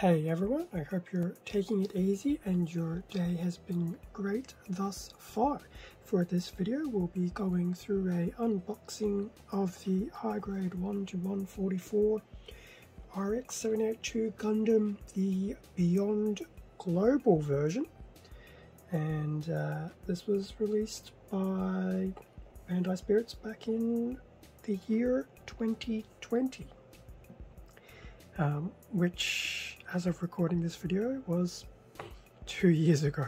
Hey everyone, I hope you're taking it easy and your day has been great thus far. For this video we'll be going through a unboxing of the high grade 1 to 144 RX-78-2 Gundam, the Beyond Global version, and this was released by Bandai Spirits back in the year 2020. Which, as of recording this video, was 2 years ago.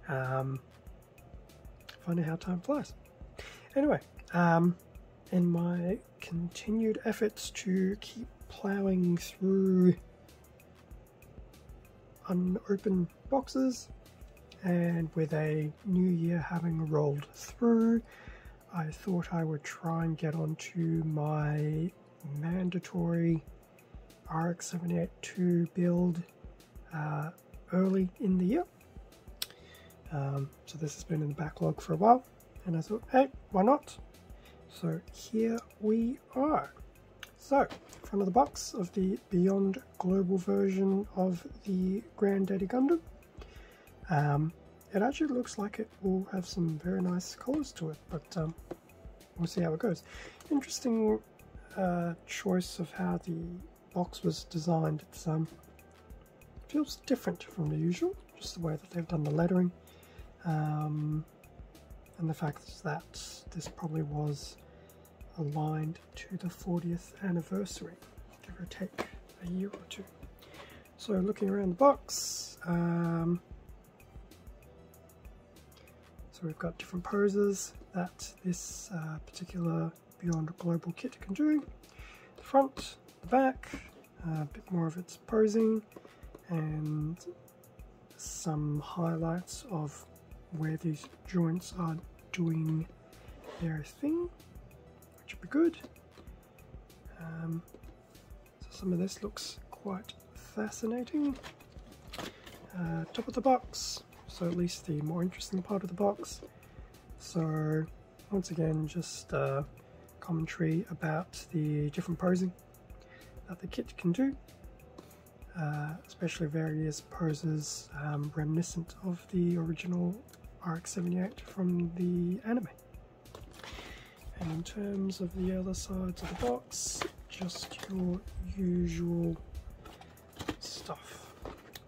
Funny how time flies. Anyway, in my continued efforts to keep plowing through unopened boxes, and with a new year having rolled through, I thought I would try and get onto my mandatory RX-78-2 build early in the year. So this has been in the backlog for a while, and I thought, hey, why not? So here we are. So, front of the box of the Beyond Global version of the Granddaddy Gundam. It actually looks like it will have some very nice colours to it, but we'll see how it goes. Interesting choice of how the box was designed. It feels different from the usual, just the way that they've done the lettering, and the fact that this probably was aligned to the 40th anniversary, give or take a year or two. So looking around the box, so we've got different poses that this particular Beyond Global kit can do. The front, the back, a bit more of its posing, and some highlights of where these joints are doing their thing, which would be good. So some of this looks quite fascinating. Top of the box, so at least the more interesting part of the box. So once again, just commentary about the different posing that the kit can do, especially various poses reminiscent of the original RX-78 from the anime. And in terms of the other sides of the box, just your usual stuff.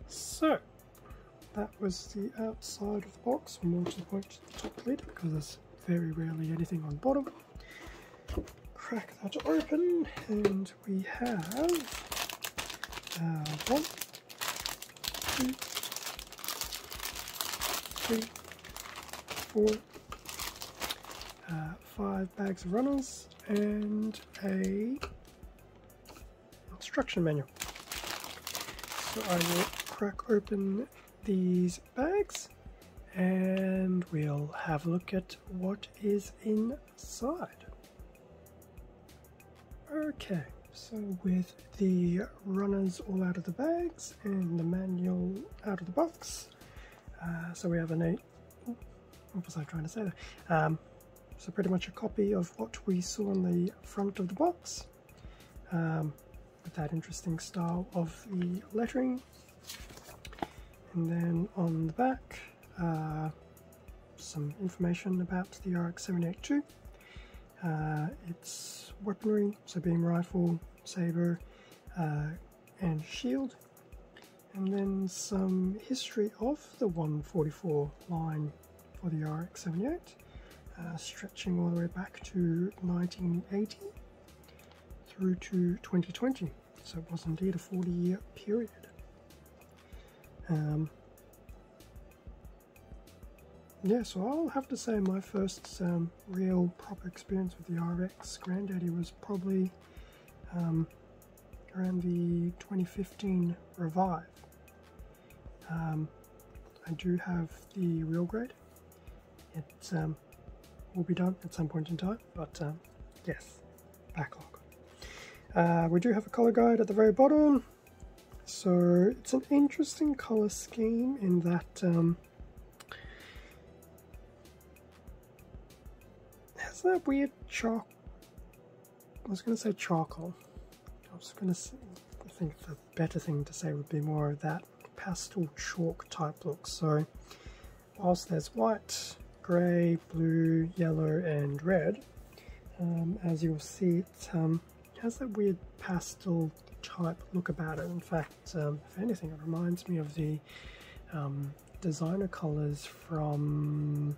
So that was the outside of the box. More to the point to the top lid, because there's very rarely anything on the bottom. Crack that open, and we have 1, 2, 3, 4, 5 bags of runners and a instruction manual. So I will crack open these bags and we'll have a look at what is inside. Okay, so with the runners all out of the bags and the manual out of the box, so we have what was I trying to say there? So pretty much a copy of what we saw on the front of the box, with that interesting style of the lettering. And then on the back, some information about the RX-78-2. Its weaponry, so beam rifle, saber, and shield, and then some history of the 144 line for the RX-78, stretching all the way back to 1980 through to 2020, so it was indeed a 40-year period. Yeah, so I'll have to say my first real proper experience with the RX Granddaddy was probably around the 2015 Revive. I do have the real grade. It will be done at some point in time, but yes, backlog. We do have a color guide at the very bottom. So it's an interesting color scheme in that has that weird I was going to say charcoal. I was going to think the better thing to say would be more of that pastel chalk type look. So whilst there's white, grey, blue, yellow and red, as you'll see, it has that weird pastel type look about it. In fact, if anything, it reminds me of the designer colours from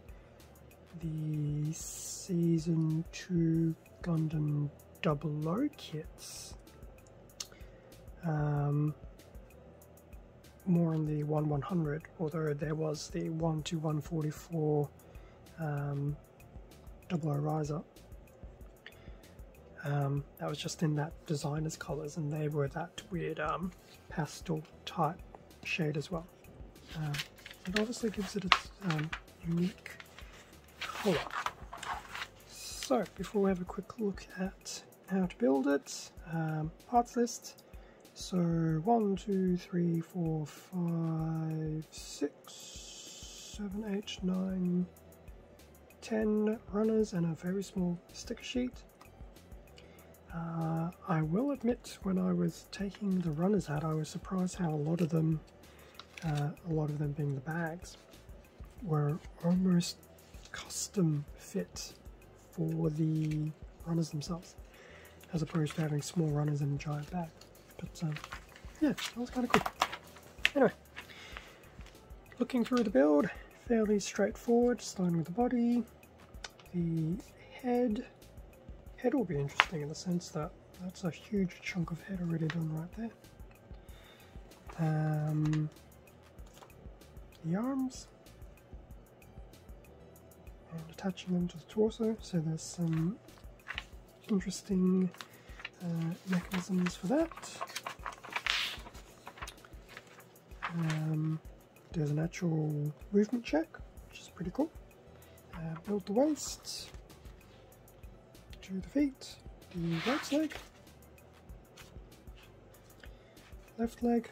the Season 2 Gundam 00 kits. More on the 1/100, although there was the 1-144 00 Riser. That was just in that designer's colours, and they were that weird pastel type shade as well. It obviously gives it its unique colour. So before we have a quick look at how to build it, parts list. So 1, 2, 3, 4, 5, 6, 7, 8, 9, 10 runners and a very small sticker sheet. I will admit, when I was taking the runners out, I was surprised how a lot of them being the bags, were almost custom fit for the runners themselves, as opposed to having small runners in a giant bag. But yeah, that was kind of cool. Anyway, looking through the build, fairly straightforward, starting with the body. The head will be interesting in the sense that that's a huge chunk of head already done right there. The arms, and attaching them to the torso, so there's some interesting mechanisms for that. There's an actual movement check, which is pretty cool. Build the waist, do the feet, the right leg, left leg,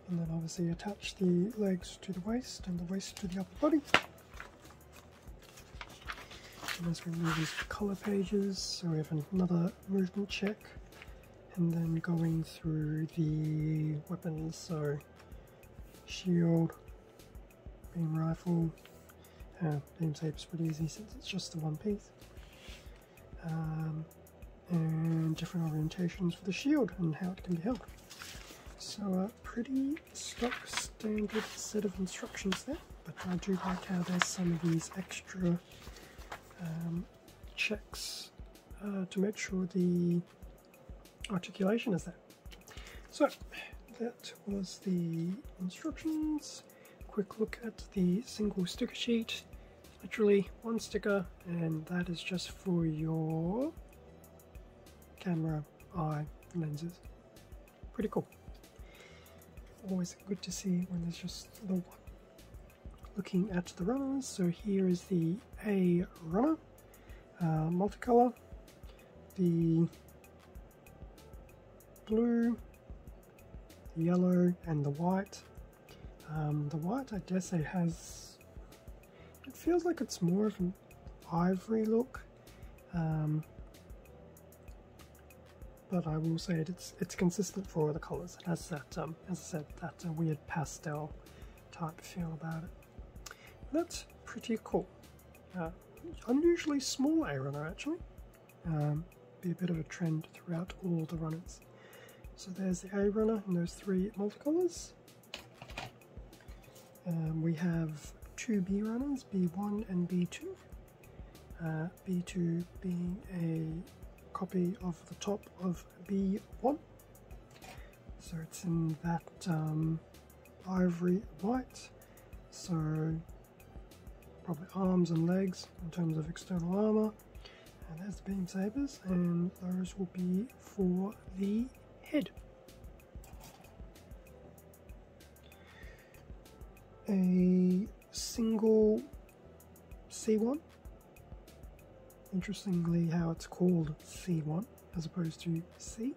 and then obviously attach the legs to the waist and the waist to the upper body. And as we move these colour pages, so we have another movement check, and then going through the weapons, so shield, beam rifle, beam saber's pretty easy since it's just the one piece, and different orientations for the shield and how it can be held. So a pretty stock standard set of instructions there, but I do like how there's some of these extra checks to make sure the articulation is there. So that was the instructions. Quick look at the single sticker sheet. Literally one sticker, and that is just for your camera eye lenses. Pretty cool. Always good to see when there's just the one. Looking at the runners, so here is the A runner, multicolor, the blue, the yellow and the white. The white, I dare say, it feels like it's more of an ivory look, but I will say it's consistent for all the colours. It has that, as I said, that weird pastel type feel about it. That's pretty cool. Unusually small A runner actually. Be a bit of a trend throughout all the runners. So there's the A runner and those three multicolours. We have two B runners, B1 and B2. B2 being a copy of the top of B1. So it's in that ivory white. So probably arms and legs in terms of external armour. And there's the beam sabers, and those will be for the head. A single C1. Interestingly, how it's called C1 as opposed to C.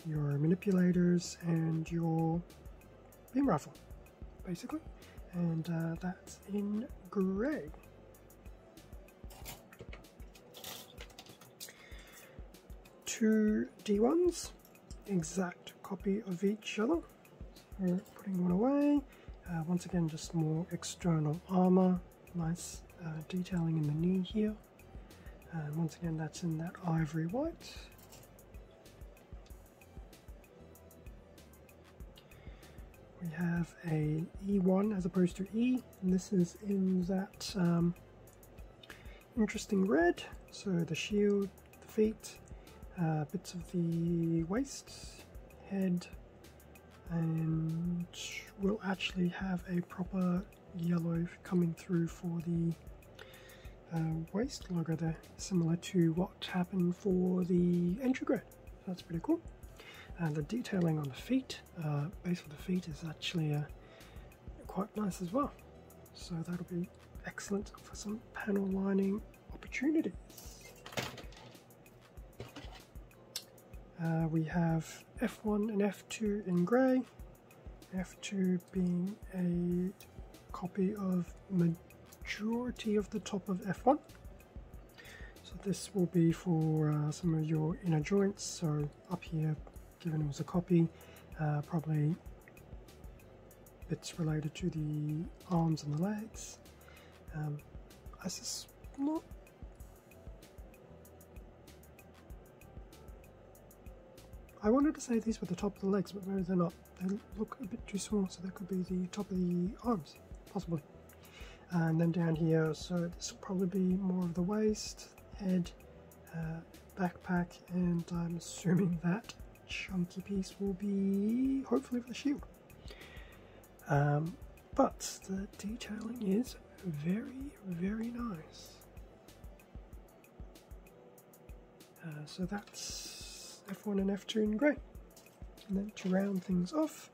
Your manipulators and your beam rifle, basically, and that's in grey. two D1s, exact copy of each other. So putting one away, once again just more external armor, nice detailing in the knee here, and once again that's in that ivory white. We have a E1 as opposed to E, and this is in that interesting red. So the shield, the feet, bits of the waist, head, and we'll actually have a proper yellow coming through for the waist logo there, similar to what happened for the entry grade. That's pretty cool. And the detailing on the feet, base of the feet, is actually quite nice as well. So that'll be excellent for some panel lining opportunities. We have F1 and F2 in grey, F2 being a copy of majority of the top of F1. So this will be for some of your inner joints, so up here, given it was a copy, probably bits related to the arms and the legs. I wanted to say these were the top of the legs, but maybe they're not. They look a bit too small, so they could be the top of the arms, possibly. And then down here, so this will probably be more of the waist, head, backpack, and I'm assuming that chunky piece will be hopefully for the shield. But the detailing is very, very nice. So that's F1 and F2 in grey. And then to round things off,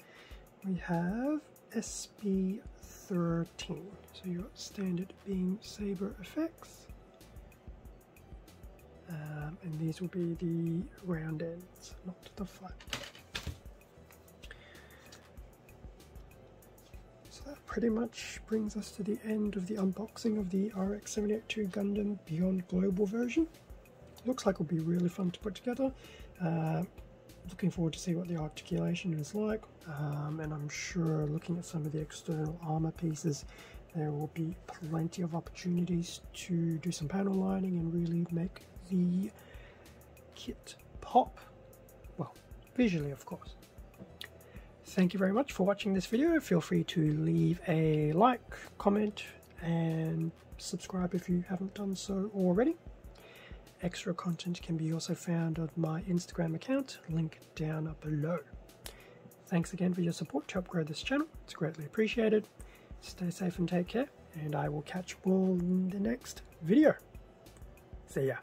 we have SB13. So your standard beam saber effects. And these will be the round ends, not the flat. So that pretty much brings us to the end of the unboxing of the RX-78-2 Gundam Beyond Global version. Looks like it'll be really fun to put together. Looking forward to see what the articulation is like, and I'm sure looking at some of the external armor pieces, there will be plenty of opportunities to do some panel lining and really make the kit pop, well, visually of course. Thank you very much for watching this video. Feel free to leave a like, comment, and subscribe if you haven't done so already. Extra content can be also found on my Instagram account, link down below. Thanks again for your support to upgrade this channel. It's greatly appreciated. Stay safe and take care, and I will catch you all in the next video. See ya.